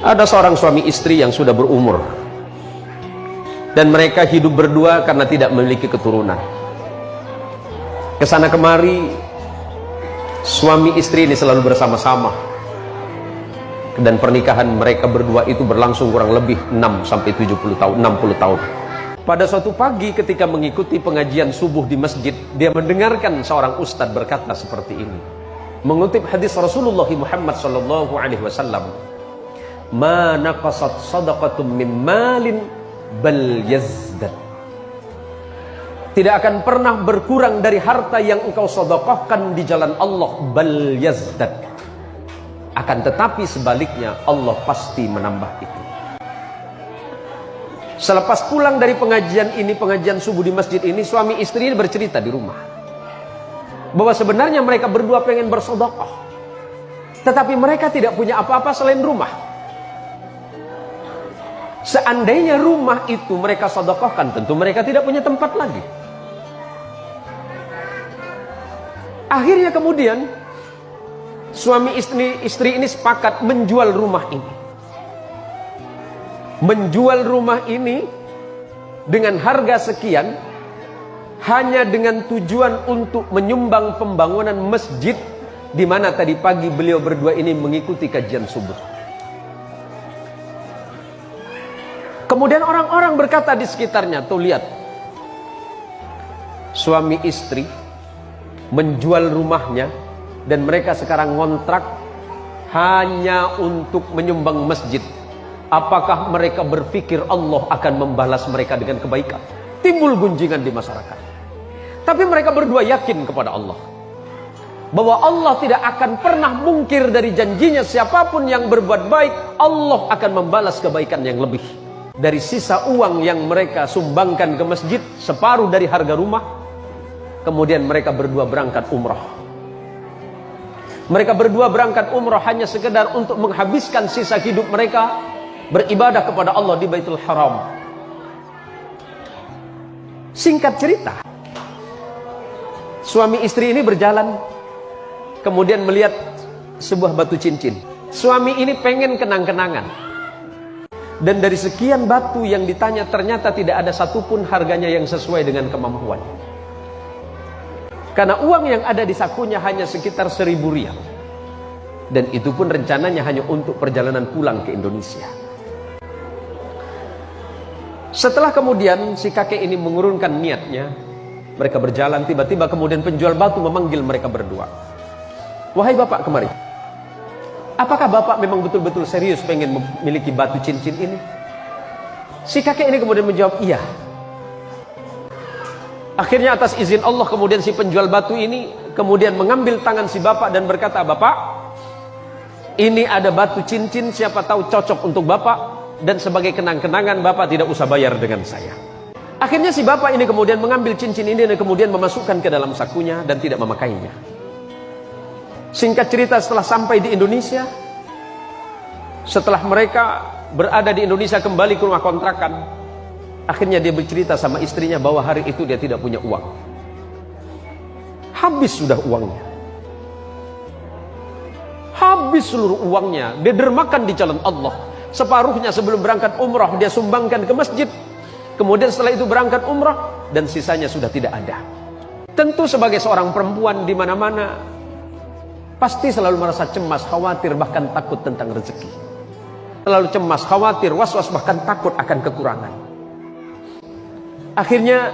Ada seorang suami istri yang sudah berumur dan mereka hidup berdua karena tidak memiliki keturunan. Kesana kemari suami istri ini selalu bersama-sama, dan pernikahan mereka berdua itu berlangsung kurang lebih 6-70 tahun, 60 tahun. Pada suatu pagi ketika mengikuti pengajian subuh di masjid, dia mendengarkan seorang ustadz berkata seperti ini, mengutip hadis Rasulullah Muhammad SAW, "Ma naqasat sadaqatum min malin bal yazdad." Tidak akan pernah berkurang dari harta yang engkau sedekahkan di jalan Allah, bal yazdad. Akan tetapi sebaliknya Allah pasti menambah itu. Selepas pulang dari pengajian ini, pengajian subuh di masjid ini, suami istri ini bercerita di rumah bahwa sebenarnya mereka berdua pengen bersedekah, tetapi mereka tidak punya apa-apa selain rumah. Seandainya rumah itu mereka sedekahkan, tentu mereka tidak punya tempat lagi. Akhirnya kemudian suami istri ini sepakat menjual rumah ini. Menjual rumah ini dengan harga sekian, hanya dengan tujuan untuk menyumbang pembangunan masjid di mana tadi pagi beliau berdua ini mengikuti kajian subuh. Kemudian orang-orang berkata di sekitarnya, tuh lihat, suami istri menjual rumahnya dan mereka sekarang ngontrak hanya untuk menyumbang masjid. Apakah mereka berpikir Allah akan membalas mereka dengan kebaikan? Timbul gunjingan di masyarakat. Tapi mereka berdua yakin kepada Allah bahwa Allah tidak akan pernah mungkir dari janjinya. Siapapun yang berbuat baik, Allah akan membalas kebaikan yang lebih. Dari sisa uang yang mereka sumbangkan ke masjid, separuh dari harga rumah, kemudian mereka berdua berangkat umrah. Mereka berdua berangkat umrah hanya sekedar untuk menghabiskan sisa hidup mereka beribadah kepada Allah di Baitul Haram. Singkat cerita, suami istri ini berjalan, kemudian melihat sebuah batu cincin. Suami ini pengen kenang-kenangan, dan dari sekian batu yang ditanya ternyata tidak ada satupun harganya yang sesuai dengan kemampuan. Karena uang yang ada di sakunya hanya sekitar 1.000 rial, dan itu pun rencananya hanya untuk perjalanan pulang ke Indonesia. Setelah kemudian si kakek ini mengurungkan niatnya, mereka berjalan, tiba-tiba kemudian penjual batu memanggil mereka berdua. "Wahai bapak, kemari. Apakah bapak memang betul-betul serius pengen memiliki batu cincin ini?" Si kakek ini kemudian menjawab, "Iya." Akhirnya atas izin Allah kemudian si penjual batu ini kemudian mengambil tangan si bapak dan berkata, "Bapak, ini ada batu cincin, siapa tahu cocok untuk bapak, dan sebagai kenang-kenangan bapak tidak usah bayar dengan saya." Akhirnya si bapak ini kemudian mengambil cincin ini dan kemudian memasukkan ke dalam sakunya dan tidak memakainya. Singkat cerita, setelah sampai di Indonesia, setelah mereka berada di Indonesia kembali ke rumah kontrakan, akhirnya dia bercerita sama istrinya bahwa hari itu dia tidak punya uang. Habis sudah uangnya. Habis seluruh uangnya, dia dermakan di jalan Allah. Separuhnya sebelum berangkat umrah dia sumbangkan ke masjid. Kemudian setelah itu berangkat umrah dan sisanya sudah tidak ada. Tentu sebagai seorang perempuan di mana-mana pasti selalu merasa cemas, khawatir, bahkan takut tentang rezeki. Selalu cemas, khawatir, was-was, bahkan takut akan kekurangan. Akhirnya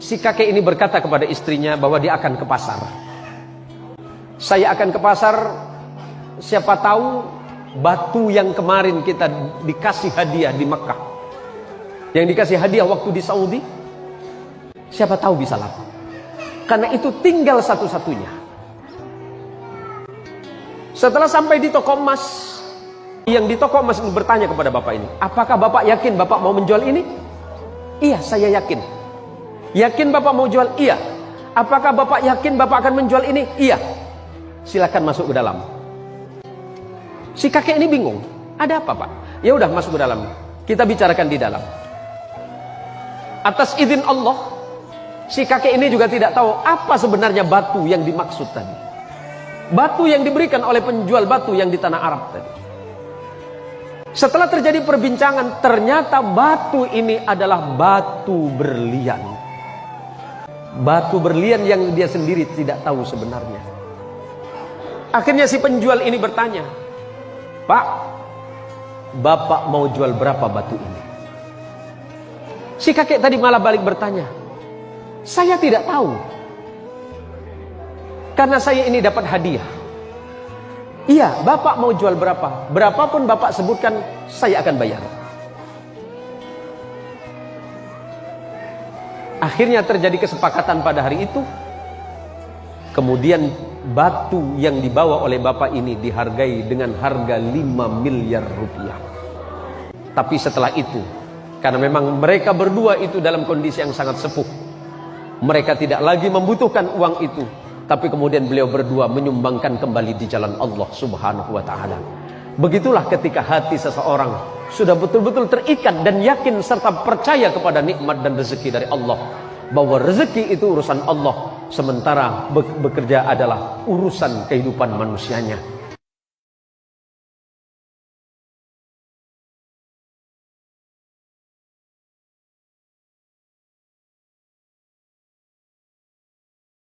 si kakek ini berkata kepada istrinya bahwa dia akan ke pasar. "Saya akan ke pasar, siapa tahu batu yang kemarin kita dikasih hadiah di Mekah, yang dikasih hadiah waktu di Saudi, siapa tahu bisa laku. Karena itu tinggal satu-satunya." Setelah sampai di toko emas, yang di toko emas itu bertanya kepada bapak ini, "Apakah bapak yakin bapak mau menjual ini?" "Iya, saya yakin." "Yakin bapak mau jual?" "Iya." "Apakah bapak yakin bapak akan menjual ini?" "Iya." "Silakan masuk ke dalam." Si kakek ini bingung, "Ada apa, Pak?" "Ya udah, masuk ke dalam, kita bicarakan di dalam." Atas izin Allah, si kakek ini juga tidak tahu apa sebenarnya batu yang dimaksud tadi. Batu yang diberikan oleh penjual batu yang di tanah Arab tadi. Setelah terjadi perbincangan, ternyata batu ini adalah batu berlian. Batu berlian yang dia sendiri tidak tahu sebenarnya. Akhirnya si penjual ini bertanya, "Pak, Bapak mau jual berapa batu ini?" Si kakek tadi malah balik bertanya, "Saya tidak tahu. Karena saya ini dapat hadiah. Iya, Bapak mau jual berapa? Berapapun Bapak sebutkan, saya akan bayar." Akhirnya terjadi kesepakatan pada hari itu. Kemudian batu yang dibawa oleh Bapak ini dihargai dengan harga 5 miliar rupiah. Tapi setelah itu, karena memang mereka berdua itu dalam kondisi yang sangat sepuh, mereka tidak lagi membutuhkan uang itu. Tapi kemudian beliau berdua menyumbangkan kembali di jalan Allah Subhanahu wa ta'ala. Begitulah ketika hati seseorang sudah betul-betul terikat dan yakin serta percaya kepada nikmat dan rezeki dari Allah, bahwa rezeki itu urusan Allah, sementara bekerja adalah urusan kehidupan manusianya.